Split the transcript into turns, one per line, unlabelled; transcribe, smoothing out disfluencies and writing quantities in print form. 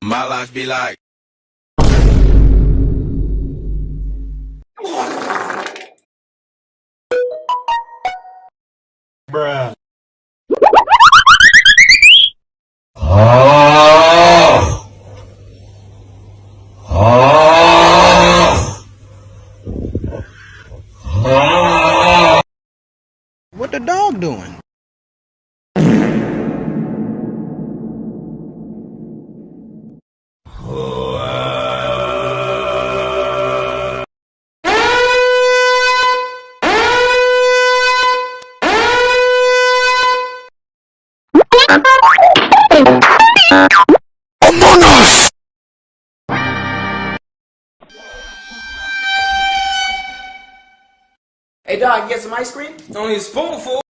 My life be like. Bruh.
What the dog doing?
Among Us!
Hey dog, get some ice cream?
It's only a spoonful.